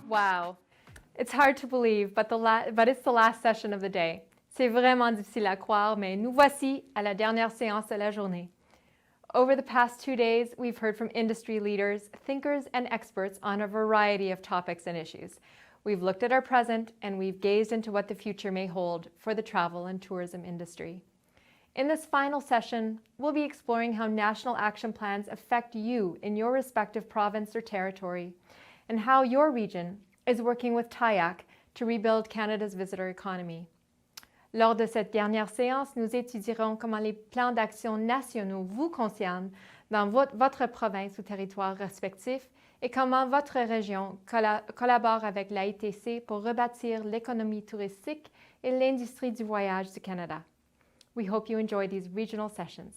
Wow. It's hard to believe, but it's the last session of the day. C'est vraiment difficile à croire, mais nous voici à la dernière séance de la journée. Over the past 2 days, we've heard from industry leaders, thinkers, and experts on a variety of topics and issues. We've looked at our present, and we've gazed into what the future may hold for the travel and tourism industry. In this final session, we'll be exploring how national action plans affect you in your respective province or territory, and how your region is working with TIAC to rebuild Canada's visitor economy. Lors de cette dernière séance, nous étudierons comment les plans d'action nationaux vous concernent dans votre province ou territoire respectif et comment votre région collabore avec l'AITC pour rebâtir l'économie touristique et l'industrie du voyage du Canada. We hope you enjoy these regional sessions.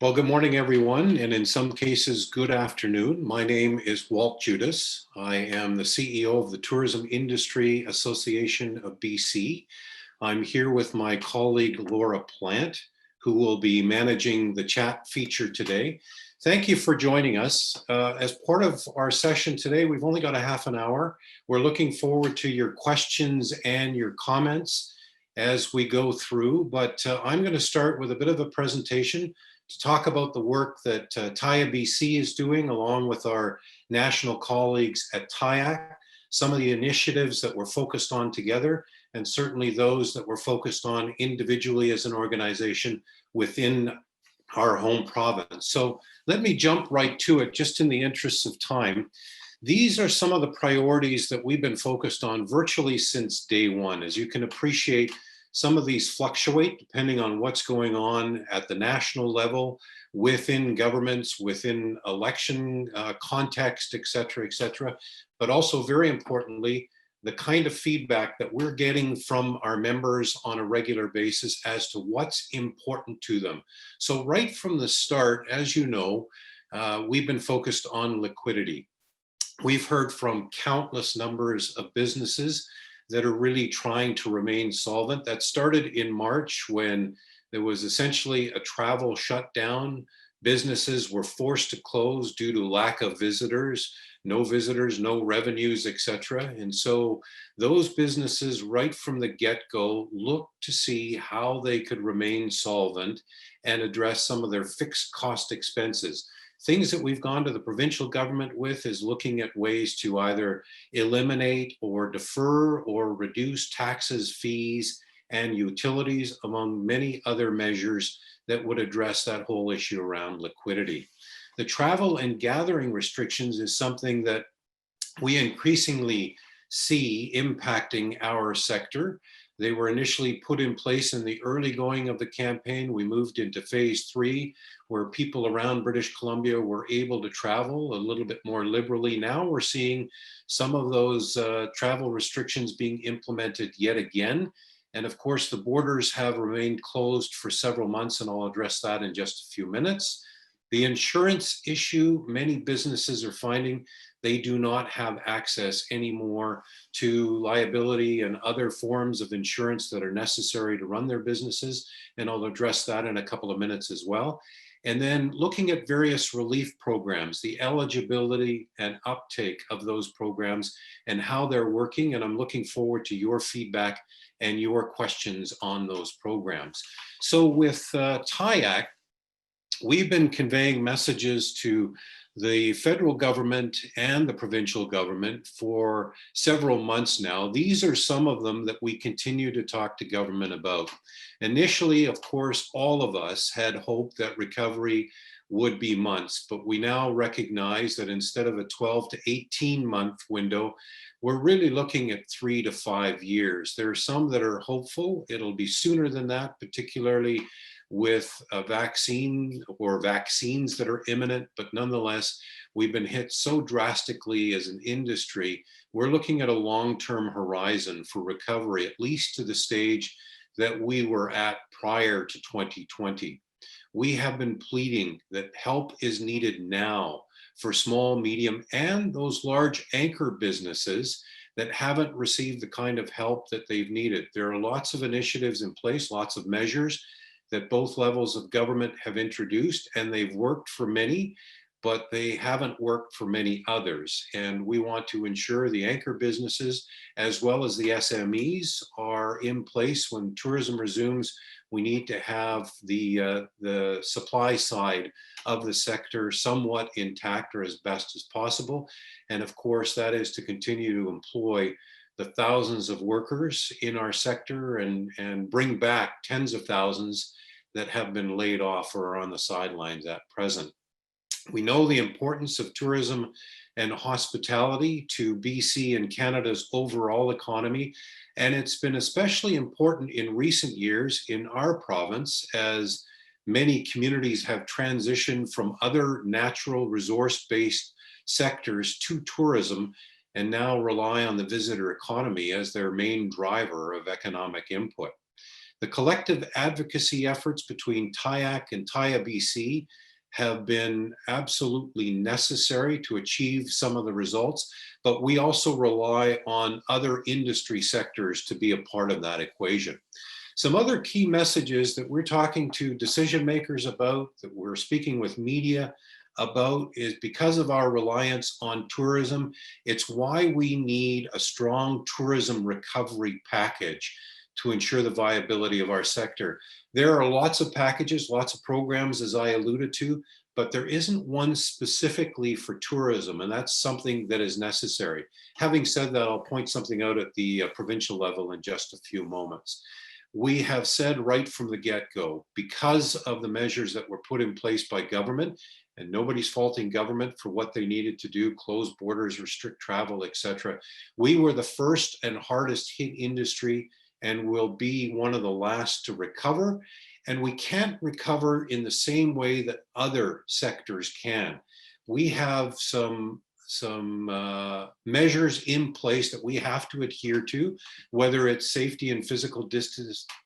Well, good morning, everyone, and in some cases, good afternoon. My name is Walt Judas. I am the CEO of the Tourism Industry Association of BC. I'm here with my colleague, Laura Plant, who will be managing the chat feature today. Thank you for joining us. As part of our session today, we've only got a half an hour. We're looking forward to your questions and your comments as we go through, but I'm going to start with a bit of a presentation to talk about the work that TIABC is doing along with our national colleagues at TIAC, some of the initiatives that we're focused on together, and certainly those that we're focused on individually as an organization within our home province. So let me jump right to it just in the interests of time. These are some of the priorities that we've been focused on virtually since day one. As you can appreciate, some of these fluctuate depending on what's going on at the national level, within governments, within election context, et cetera, but also very importantly, the kind of feedback that we're getting from our members on a regular basis as to what's important to them. So right from the start, as you know, we've been focused on liquidity. We've heard from countless numbers of businesses that are really trying to remain solvent. That started in March when there was essentially a travel shutdown. Businesses were forced to close due to lack of visitors, no revenues, etc. And so those businesses right from the get-go looked to see how they could remain solvent and address some of their fixed cost expenses. Things that we've gone to the provincial government with is looking at ways to either eliminate or defer or reduce taxes, fees, and utilities, among many other measures that would address that whole issue around liquidity. The travel and gathering restrictions is something that we increasingly see impacting our sector. They were initially put in place in the early going of the campaign. We moved into phase 3, where people around British Columbia were able to travel a little bit more liberally. Now we're seeing some of those travel restrictions being implemented yet again. And of course, the borders have remained closed for several months, and I'll address that in just a few minutes. The insurance issue, many businesses are finding they do not have access anymore to liability and other forms of insurance that are necessary to run their businesses. And I'll address that in a couple of minutes as well. And then looking at various relief programs, the eligibility and uptake of those programs and how they're working. And I'm looking forward to your feedback and your questions on those programs. So with TIAC, we've been conveying messages to the federal government and the provincial government for several months now. These are some of them that we continue to talk to government about. Initially, of course, all of us had hoped that recovery would be months, but we now recognize that instead of a 12 to 18 month window, we're really looking at 3 to 5 years. There are some that are hopeful it'll be sooner than that, particularly with a vaccine or vaccines that are imminent, but nonetheless, we've been hit so drastically as an industry. We're looking at a long-term horizon for recovery, at least to the stage that we were at prior to 2020. We have been pleading that help is needed now for small, medium, and those large anchor businesses that haven't received the kind of help that they've needed. There are lots of initiatives in place, lots of measures that both levels of government have introduced, and they've worked for many, but they haven't worked for many others. And we want to ensure the anchor businesses as well as the SMEs are in place. When tourism resumes, we need to have the supply side of the sector somewhat intact or as best as possible. And of course, that is to continue to employ the thousands of workers in our sector and bring back tens of thousands that have been laid off or are on the sidelines at present. We know the importance of tourism and hospitality to BC and Canada's overall economy, and it's been especially important in recent years in our province as many communities have transitioned from other natural resource-based sectors to tourism and now rely on the visitor economy as their main driver of economic input. The collective advocacy efforts between TIAC and TIABC have been absolutely necessary to achieve some of the results, but we also rely on other industry sectors to be a part of that equation. Some other key messages that we're talking to decision makers about, that we're speaking with media about, is because of our reliance on tourism, it's why we need a strong tourism recovery package to ensure the viability of our sector. There are lots of packages, lots of programs, as I alluded to, but there isn't one specifically for tourism, and that's something that is necessary. Having said that, I'll point something out at the provincial level in just a few moments. We have said right from the get-go, because of the measures that were put in place by government, and nobody's faulting government for what they needed to do, close borders, restrict travel, etc. We were the first and hardest hit industry and will be one of the last to recover. And we can't recover in the same way that other sectors can. We have some measures in place that we have to adhere to, whether it's safety and physical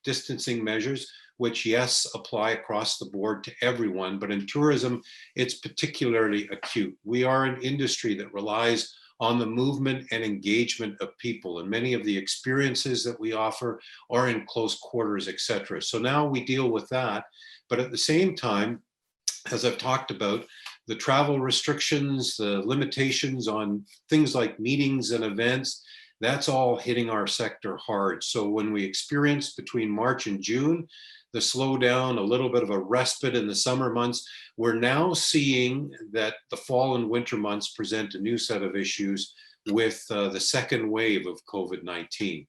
distancing measures, which yes, apply across the board to everyone, but in tourism, it's particularly acute. We are an industry that relies on the movement and engagement of people. And many of the experiences that we offer are in close quarters, etc. So now we deal with that. But at the same time, as I've talked about, the travel restrictions, the limitations on things like meetings and events, that's all hitting our sector hard. So when we experienced between March and June, the slowdown, a little bit of a respite in the summer months, we're now seeing that the fall and winter months present a new set of issues with the second wave of COVID-19.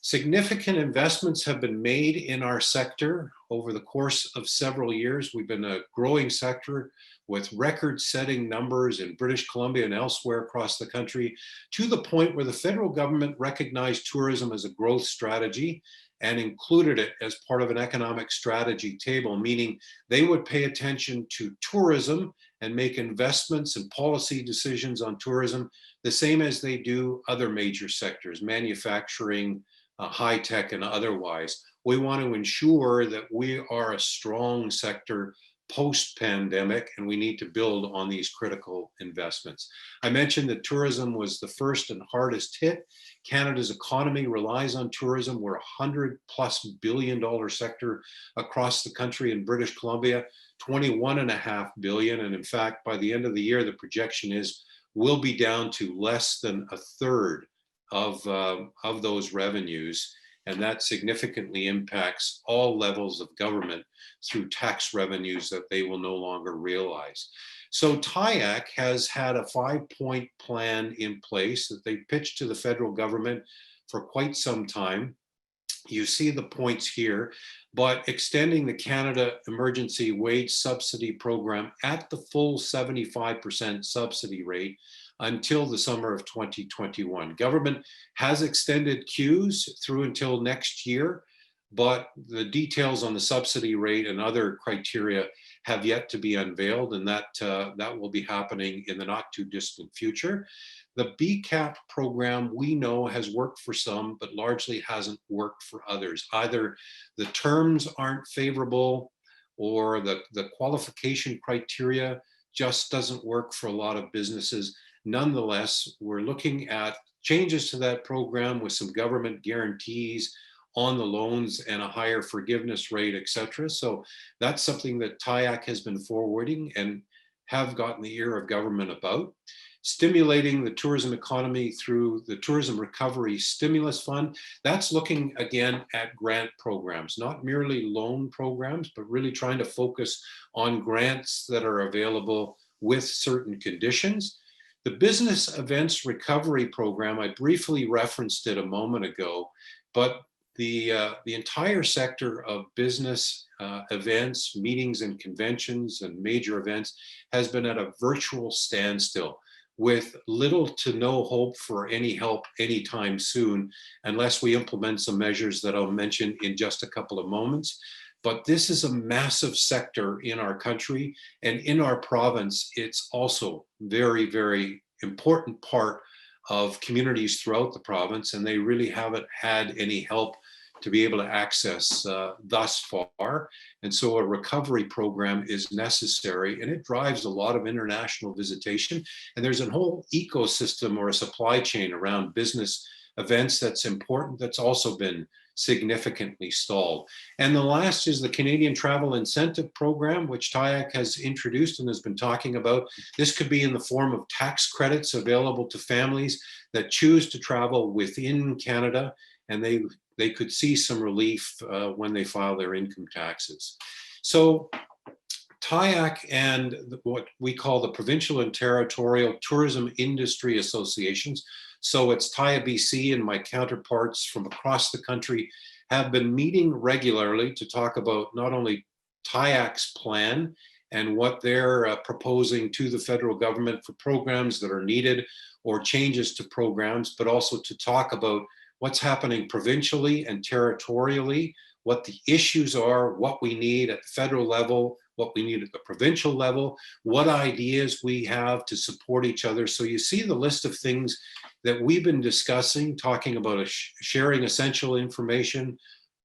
Significant investments have been made in our sector over the course of several years. We've been a growing sector with record-setting numbers in British Columbia and elsewhere across the country, to the point where the federal government recognized tourism as a growth strategy and included it as part of an economic strategy table, meaning they would pay attention to tourism and make investments and policy decisions on tourism the same as they do other major sectors, manufacturing, high tech, and otherwise. We want to ensure that we are a strong sector post-pandemic, and we need to build on these critical investments. I mentioned that tourism was the first and hardest hit. Canada's economy relies on tourism. We're $100+ billion sector across the country. In British Columbia, $21.5 billion. And in fact, by the end of the year, the projection is we'll be down to less than a third of those revenues. And that significantly impacts all levels of government through tax revenues that they will no longer realize. So TIAC has had a 5-point plan in place that they pitched to the federal government for quite some time. You see the points here, but extending the Canada Emergency Wage Subsidy Program at the full 75% subsidy rate until the summer of 2021. Government has extended queues through until next year, but the details on the subsidy rate and other criteria have yet to be unveiled, and that will be happening in the not too distant future. The BCAP program we know has worked for some, but largely hasn't worked for others. Either the terms aren't favorable or the qualification criteria just doesn't work for a lot of businesses. Nonetheless, we're looking at changes to that program with some government guarantees on the loans and a higher forgiveness rate, et cetera. So that's something that TIAC has been forwarding and have gotten the ear of government about. Stimulating the tourism economy through the Tourism Recovery Stimulus Fund. That's looking again at grant programs, not merely loan programs, but really trying to focus on grants that are available with certain conditions. The Business Events Recovery Program, I briefly referenced it a moment ago, but the entire sector of business events, meetings and conventions and major events has been at a virtual standstill, with little to no hope for any help anytime soon, unless we implement some measures that I'll mention in just a couple of moments. But this is a massive sector in our country, and in our province, it's also very, very important part of communities throughout the province, and they really haven't had any help to be able to access thus far. And so a recovery program is necessary, and it drives a lot of international visitation. And there's a whole ecosystem or a supply chain around business events that's important, that's also been significantly stalled. And the last is the Canadian Travel Incentive Program, which TIAC has introduced and has been talking about. This could be in the form of tax credits available to families that choose to travel within Canada, and they could see some relief when they file their income taxes. So TIAC and what we call the Provincial and Territorial Tourism Industry Associations, so it's TIABC and my counterparts from across the country, have been meeting regularly to talk about not only TIAC's plan and what they're proposing to the federal government for programs that are needed or changes to programs, but also to talk about what's happening provincially and territorially, what the issues are, what we need at the federal level, what we need at the provincial level, what ideas we have to support each other. So you see the list of things that we've been discussing, talking about sharing essential information,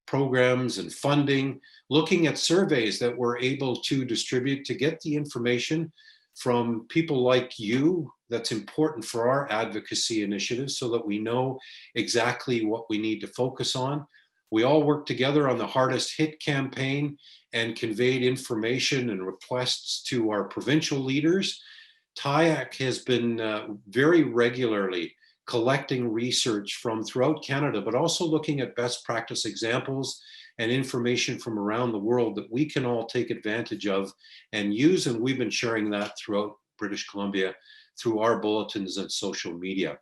programs and funding, looking at surveys that we're able to distribute to get the information from people like you that's important for our advocacy initiatives so that we know exactly what we need to focus on. We all worked together on the Hardest Hit campaign and conveyed information and requests to our provincial leaders. TIAC has been very regularly collecting research from throughout Canada, but also looking at best practice examples and information from around the world that we can all take advantage of and use. And we've been sharing that throughout British Columbia through our bulletins and social media.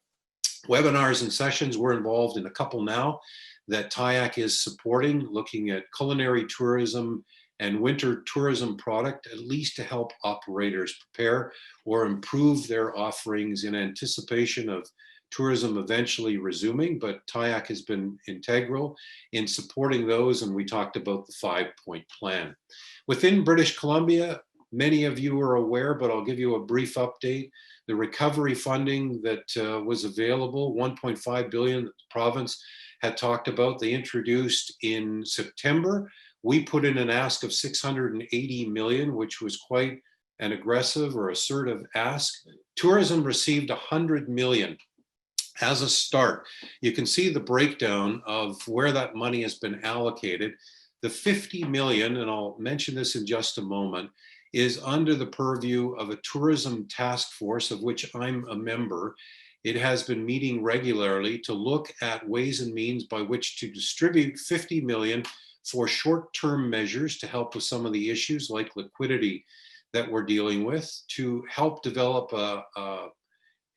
Webinars and sessions, we're involved in a couple now that TIAC is supporting, looking at culinary tourism and winter tourism product, at least to help operators prepare or improve their offerings in anticipation of tourism eventually resuming, but TIAC has been integral in supporting those, and we talked about the 5-point plan. Within British Columbia, many of you are aware, but I'll give you a brief update. The recovery funding that was available, 1.5 billion that the province had talked about, they introduced in September. We put in an ask of 680 million, which was quite an aggressive or assertive ask. Tourism received 100 million as a start. You can see the breakdown of where that money has been allocated. The 50 million, and I'll mention this in just a moment, is under the purview of a tourism task force of which I'm a member. It has been meeting regularly to look at ways and means by which to distribute 50 million for short-term measures to help with some of the issues like liquidity that we're dealing with, to help develop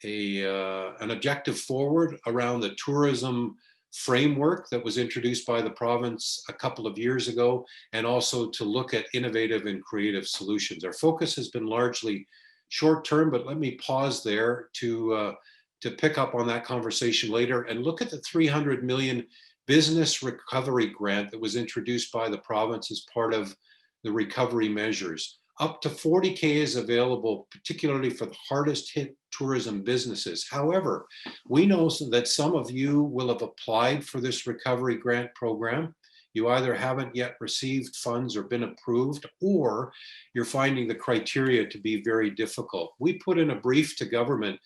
an objective forward around the tourism framework that was introduced by the province a couple of years ago, and also to look at innovative and creative solutions. Our focus has been largely short-term, but let me pause there to pick up on that conversation later and look at the 300 million business recovery grant that was introduced by the province as part of the recovery measures. Up to 40K is available, particularly for the hardest hit tourism businesses. However, we know that some of you will have applied for this recovery grant program. You either haven't yet received funds or been approved, or you're finding the criteria to be very difficult. We put in a brief to government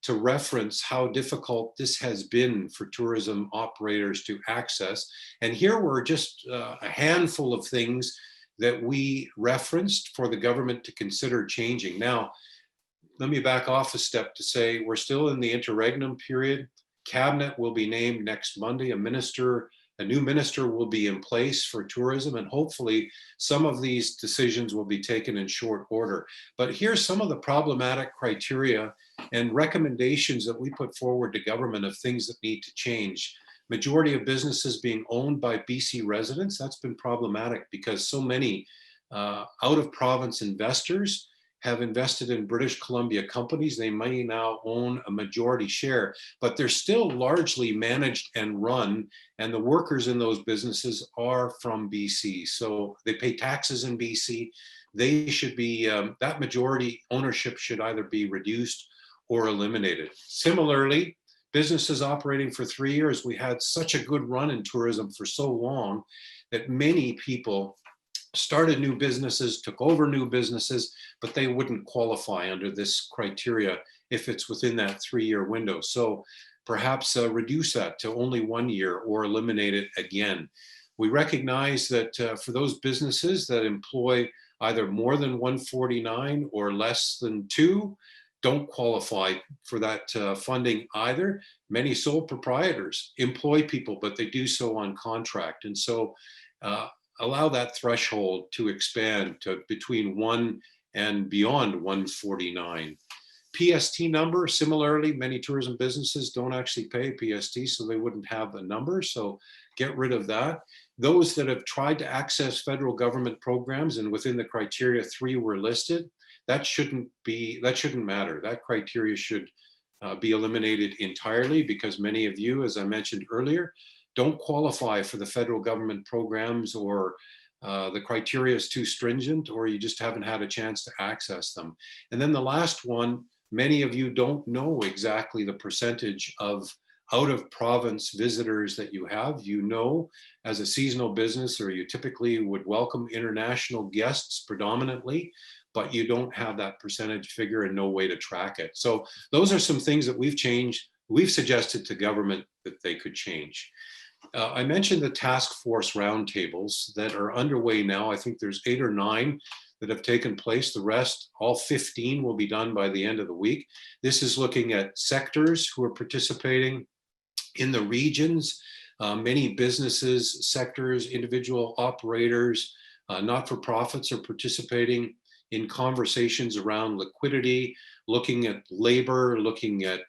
to reference how difficult this has been for tourism operators to access. And here were just a handful of things that we referenced for the government to consider changing. Now, let me back off a step to say we're still in the interregnum period. Cabinet will be named next Monday. A new minister will be in place for tourism, and hopefully some of these decisions will be taken in short order. But here's some of the problematic criteria and recommendations that we put forward to government of things that need to change. Majority of businesses being owned by BC residents, that's been problematic because so many out of province investors have invested in British Columbia companies. They may now own a majority share, but they're still largely managed and run, and the workers in those businesses are from BC. So they pay taxes in BC. They should be, that majority ownership should either be reduced or eliminated. Similarly, businesses operating for 3 years, we had such a good run in tourism for so long that many people started new businesses, took over new businesses, but they wouldn't qualify under this criteria if it's within that 3-year window. So perhaps reduce that to only 1 year or eliminate it again. We recognize that for those businesses that employ either more than 149 or less than 2, don't qualify for that funding either. Many sole proprietors employ people, but they do so on contract. And so allow that threshold to expand to between 1 and beyond 149. PST number, similarly, many tourism businesses don't actually pay PST, so they wouldn't have a number, so get rid of that. Those that have tried to access federal government programs and within the criteria 3 were listed, that shouldn't matter. That criteria should be eliminated entirely because many of you, as I mentioned earlier, don't qualify for the federal government programs, or the criteria is too stringent, or you just haven't had a chance to access them. And then the last one, many of you don't know exactly the percentage of out of province visitors that you have. You know, as a seasonal business, or you typically would welcome international guests predominantly, but you don't have that percentage figure and no way to track it. So those are some things that we've suggested to government that they could change. I mentioned the task force roundtables that are underway now. I think there's 8 or 9 that have taken place. The rest, all 15, will be done by the end of the week. This is looking at sectors who are participating in the regions, many businesses, sectors, individual operators, not-for-profits are participating in conversations around liquidity, looking at labor, looking at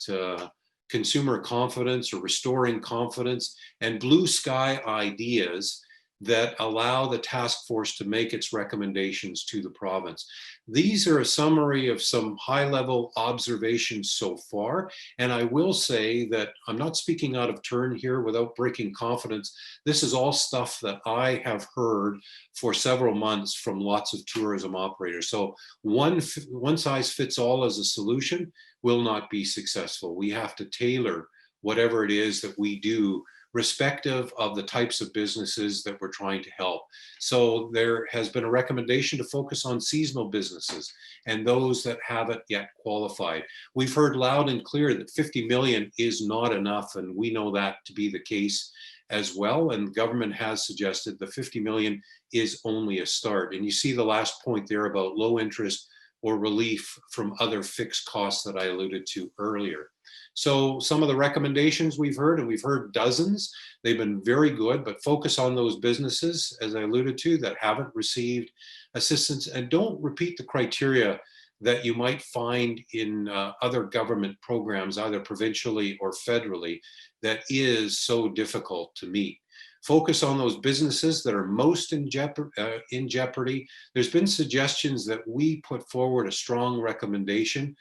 consumer confidence or restoring confidence, and blue sky ideas that allow the task force to make its recommendations to the province. These are a summary of some high-level observations so far, and I will say that I'm not speaking out of turn here without breaking confidence. This is all stuff that I have heard for several months from lots of tourism operators. So one size fits all as a solution will not be successful. We have to tailor whatever it is that we do, respective of the types of businesses that we're trying to help. So there has been a recommendation to focus on seasonal businesses and those that haven't yet qualified. We've heard loud and clear that 50 million is not enough, and we know that to be the case as well. And government has suggested the 50 million is only a start. And you see the last point there about low interest or relief from other fixed costs that I alluded to earlier. So some of the recommendations we've heard, and we've heard dozens, they've been very good, but focus on those businesses, as I alluded to, that haven't received assistance, and don't repeat the criteria that you might find in other government programs, either provincially or federally, that is so difficult to meet. Focus on those businesses that are most in jeopardy. There's been suggestions that we put forward a strong recommendation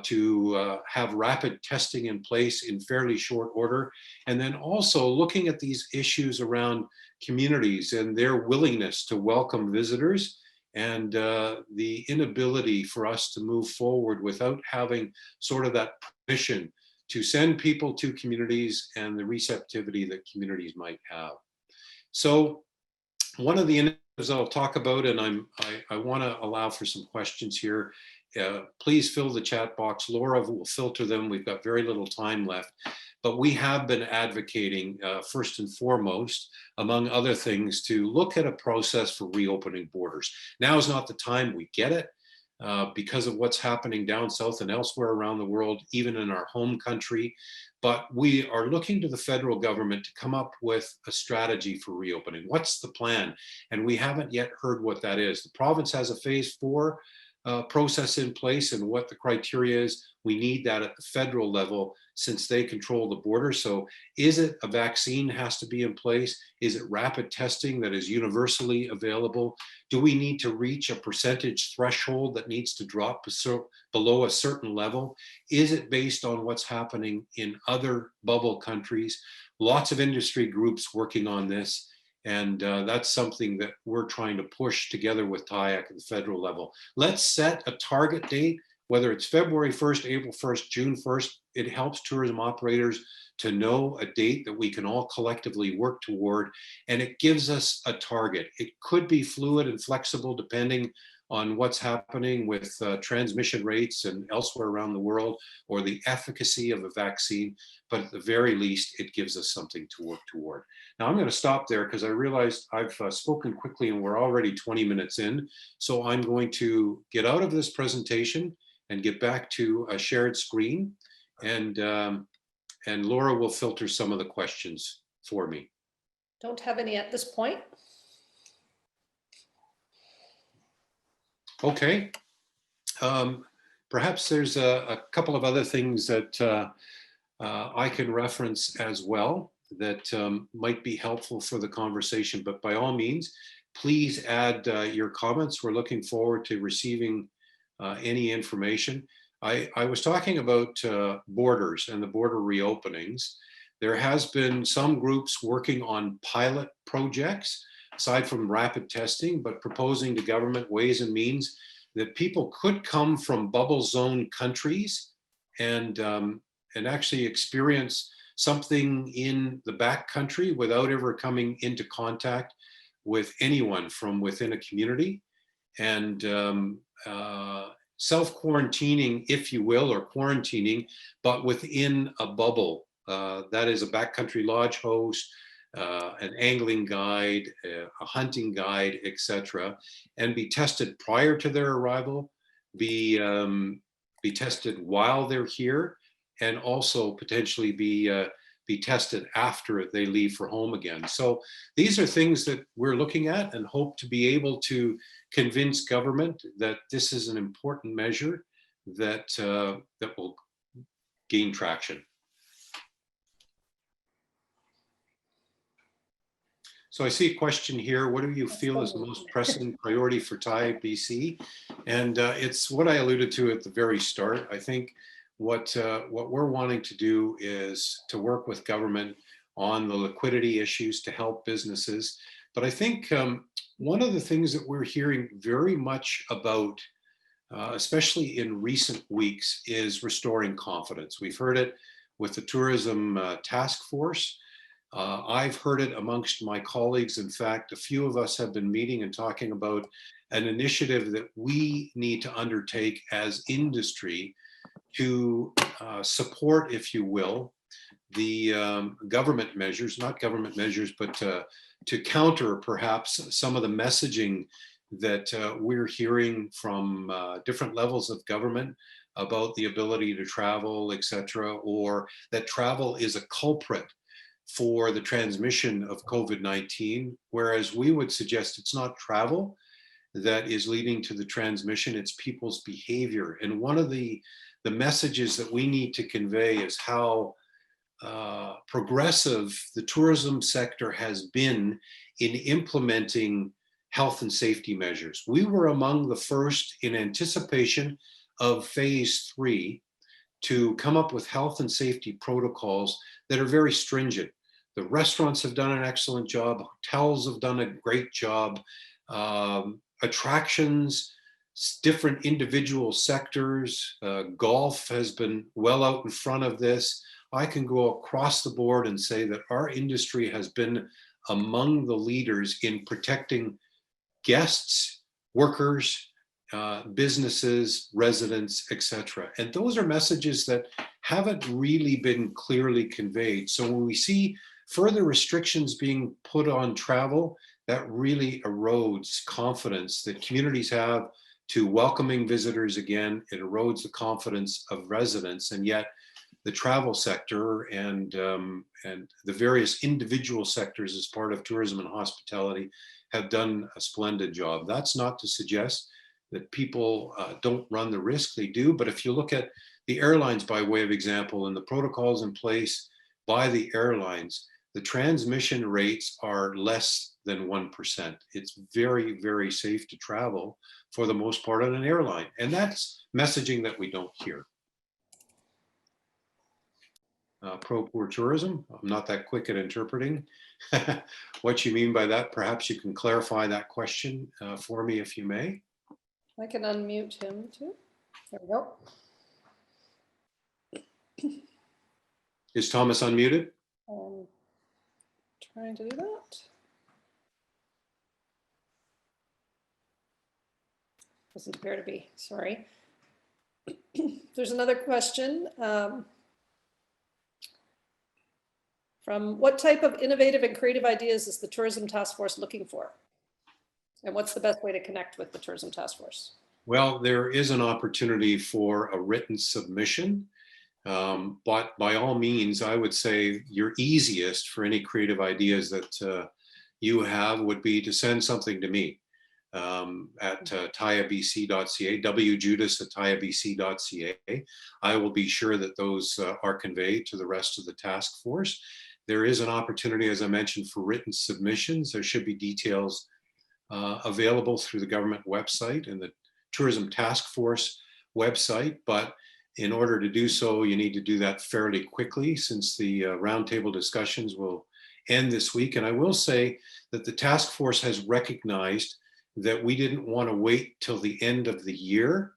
to have rapid testing in place in fairly short order. And then also looking at these issues around communities and their willingness to welcome visitors, and the inability for us to move forward without having sort of that permission to send people to communities and the receptivity that communities might have. So one of the initiatives I'll talk about, and I want to allow for some questions here. Please fill the chat box. Laura will filter them. We've got very little time left. but we have been advocating first and foremost, among other things, to look at a process for reopening borders. Now is not the time, we get it, because of what's happening down south and elsewhere around the world, even in our home country. But we are looking to the federal government to come up with a strategy for reopening. What's the plan? And we haven't yet heard what that is. The province has a phase 4 process in place, and what the criteria is. We need that at the federal level since they control the border. So is it a vaccine has to be in place? Is it rapid testing that is universally available? Do we need to reach a percentage threshold that needs to drop below a certain level? Is it based on what's happening in other bubble countries? Lots of industry groups working on this. And that's something that we're trying to push together with TIAC at the federal level. Let's set a target date, whether it's February 1st, April 1st, June 1st. It helps tourism operators to know a date that we can all collectively work toward, and it gives us a target. It could be fluid and flexible depending on what's happening with transmission rates and elsewhere around the world, or the efficacy of a vaccine, but at the very least, it gives us something to work toward. Now I'm going to stop there because I realized I've spoken quickly and we're already 20 minutes in. So I'm going to get out of this presentation and get back to a shared screen, and Laura will filter some of the questions for me. Don't have any at this point. Okay. Perhaps there's a couple of other things that I can reference as well that might be helpful for the conversation, but by all means, please add your comments. We're looking forward to receiving any information. I was talking about borders and the border reopenings. There has been some groups working on pilot projects, aside from rapid testing, but proposing to government ways and means that people could come from bubble zone countries and actually experience something in the back country without ever coming into contact with anyone from within a community, and self-quarantining, if you will, or quarantining, but within a bubble. That is a backcountry lodge host, an angling guide, a hunting guide, etc., and be tested prior to their arrival, be tested while they're here, and also potentially be tested after they leave for home again. So these are things that we're looking at and hope to be able to convince government that this is an important measure that that will gain traction. So I see a question here. What do you feel is the most pressing priority for TIABC? And it's what I alluded to at the very start. I think what we're wanting to do is to work with government on the liquidity issues to help businesses. But I think one of the things that we're hearing very much about, especially in recent weeks, is restoring confidence. We've heard it with the tourism task force. I've heard it amongst my colleagues. In fact, a few of us have been meeting and talking about an initiative that we need to undertake as industry to support, if you will, the government measures, not government measures, but to counter perhaps some of the messaging that we're hearing from different levels of government about the ability to travel, etc., or that travel is a culprit for the transmission of COVID-19, whereas we would suggest it's not travel that is leading to the transmission, it's people's behavior. And one of the messages that we need to convey is how progressive the tourism sector has been in implementing health and safety measures. We were among the first in anticipation of phase 3 to come up with health and safety protocols that are very stringent. The restaurants have done an excellent job. Hotels have done a great job. Attractions, different individual sectors, golf has been well out in front of this. I can go across the board and say that our industry has been among the leaders in protecting guests, workers, businesses, residents, etc. And those are messages that haven't really been clearly conveyed. So when we see further restrictions being put on travel, that really erodes confidence that communities have to welcoming visitors again. It erodes the confidence of residents, and yet the travel sector and the various individual sectors as part of tourism and hospitality have done a splendid job. That's not to suggest that people don't run the risk, they do. But if you look at the airlines by way of example and the protocols in place by the airlines, the transmission rates are less than 1%. It's very, very safe to travel for the most part on an airline. And that's messaging that we don't hear. Pro-poor tourism, I'm not that quick at interpreting what you mean by that. Perhaps you can clarify that question for me if you may. I can unmute him too. There we go. Is Thomas unmuted? Trying to do that. Doesn't appear to be, sorry. There's another question. From what type of innovative and creative ideas is the Tourism Task Force looking for? And what's the best way to connect with the Tourism Task Force? Well, there is an opportunity for a written submission, but by all means, I would say your easiest for any creative ideas that you have would be to send something to me at TIABC.ca, wjudice@TIABC.ca. I will be sure that those are conveyed to the rest of the task force. There is an opportunity, as I mentioned, for written submissions. There should be details available through the government website and the Tourism Task Force website. But in order to do so, you need to do that fairly quickly since the roundtable discussions will end this week. And I will say that the task force has recognized that we didn't want to wait till the end of the year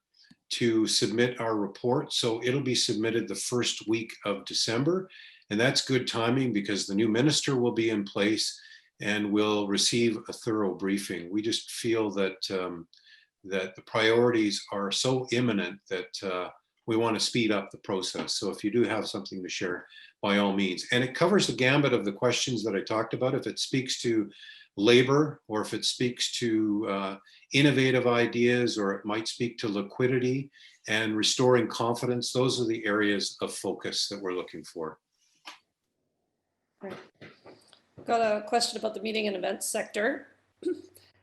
to submit our report. So it'll be submitted the first week of December. And that's good timing because the new minister will be in place and will receive a thorough briefing. We just feel that that the priorities are so imminent that we want to speed up the process. So if you do have something to share, by all means. And it covers the gambit of the questions that I talked about. If it speaks to labor, or if it speaks to innovative ideas, or it might speak to liquidity and restoring confidence, those are the areas of focus that we're looking for. Right. Got a question about the meeting and events sector.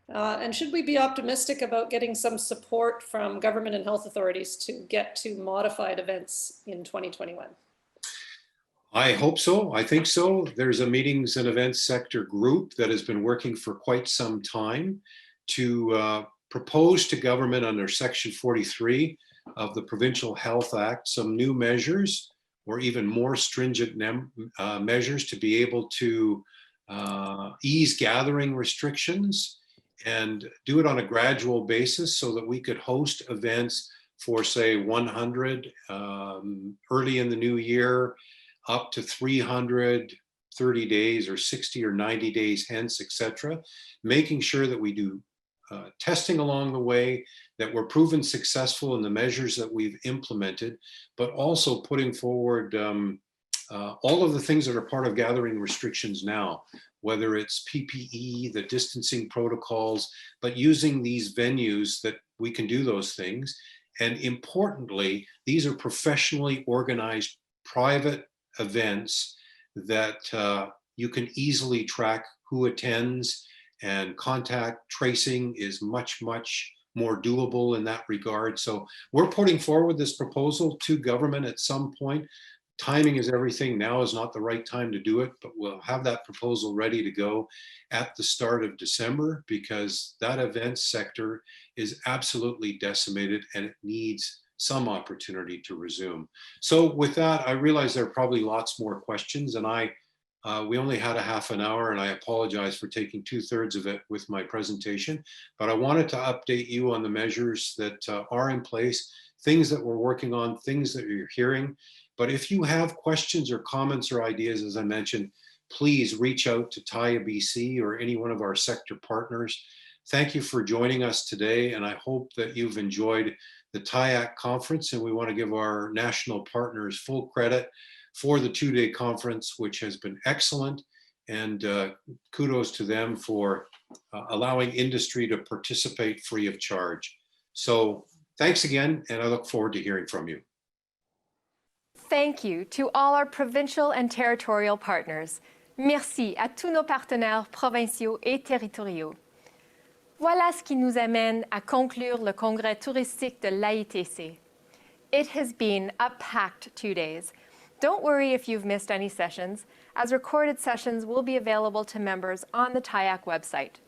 And should we be optimistic about getting some support from government and health authorities to get to modified events in 2021? I hope so. I think so. There's a meetings and events sector group that has been working for quite some time to propose to government under Section 43 of the Provincial Health Act some new measures or even more stringent measures to be able to ease gathering restrictions and do it on a gradual basis so that we could host events for, say, 100 early in the new year, up to 300, 30 days or 60 or 90 days hence, etc. Making sure that we do testing along the way, that we're proven successful in the measures that we've implemented, but also putting forward all of the things that are part of gathering restrictions now, whether it's PPE, the distancing protocols, but using these venues that we can do those things. And importantly, these are professionally organized private events that you can easily track who attends, and contact tracing is much, much more doable in that regard. So we're putting forward this proposal to government at some point. Timing is everything. Now is not the right time to do it, but we'll have that proposal ready to go at the start of December, because that events sector is absolutely decimated and it needs some opportunity to resume. So with that, I realize there are probably lots more questions, and we only had a half an hour, and I apologize for taking 2/3 of it with my presentation, but I wanted to update you on the measures that are in place, things that we're working on, things that you're hearing. But if you have questions or comments or ideas, as I mentioned, please reach out to TIABC or any one of our sector partners. Thank you for joining us today, and I hope that you've enjoyed the TIAC conference, and we want to give our national partners full credit for the 2-day conference, which has been excellent. And kudos to them for allowing industry to participate free of charge. So thanks again, and I look forward to hearing from you. Thank you to all our provincial and territorial partners. Merci à tous nos partenaires provinciaux et territoriaux. Voilà ce qui nous amène à conclure le congrès touristique de l'AITC. It has been a packed 2 days. Don't worry if you've missed any sessions, as recorded sessions will be available to members on the TIAC website.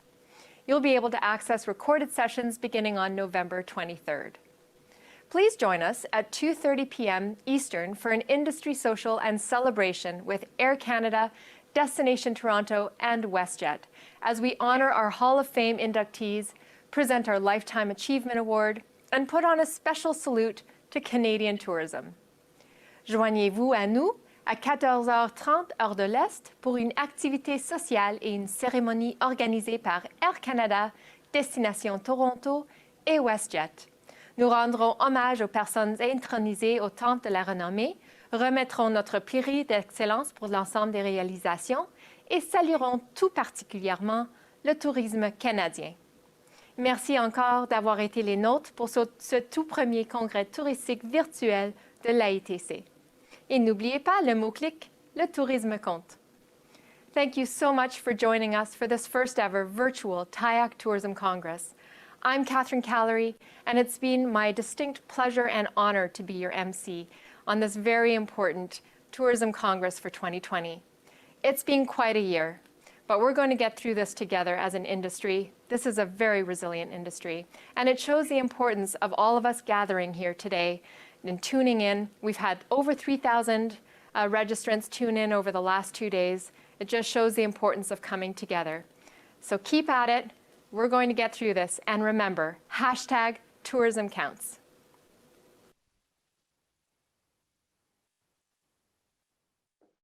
You'll be able to access recorded sessions beginning on November 23rd. Please join us at 2:30 p.m. Eastern for an industry social and celebration with Air Canada, Destination Toronto, and WestJet, as we honor our Hall of Fame inductees, present our Lifetime Achievement Award, and put on a special salute to Canadian tourism. Joignez-vous à nous à 14h30 heure de l'Est pour une activité sociale et une cérémonie organisée par Air Canada, Destination Toronto et WestJet. Nous rendrons hommage aux personnes intronisées au Temple de la Renommée, remettrons notre prix d'excellence pour l'ensemble des réalisations et saluerons tout particulièrement le tourisme canadien. Merci encore d'avoir été les nôtres pour ce tout premier congrès touristique virtuel de l'AITC. Et n'oubliez pas le mot-clic, le tourisme compte. Thank you so much for joining us for this first ever virtual TIAC Tourism Congress. I'm Catherine Callery, and it's been my distinct pleasure and honor to be your MC on this very important Tourism Congress for 2020. It's been quite a year, but we're going to get through this together as an industry. This is a very resilient industry, and it shows the importance of all of us gathering here today and tuning in. We've had over 3,000 registrants tune in over the last 2 days. It just shows the importance of coming together. So keep at it. We're going to get through this. And remember, #tourism counts.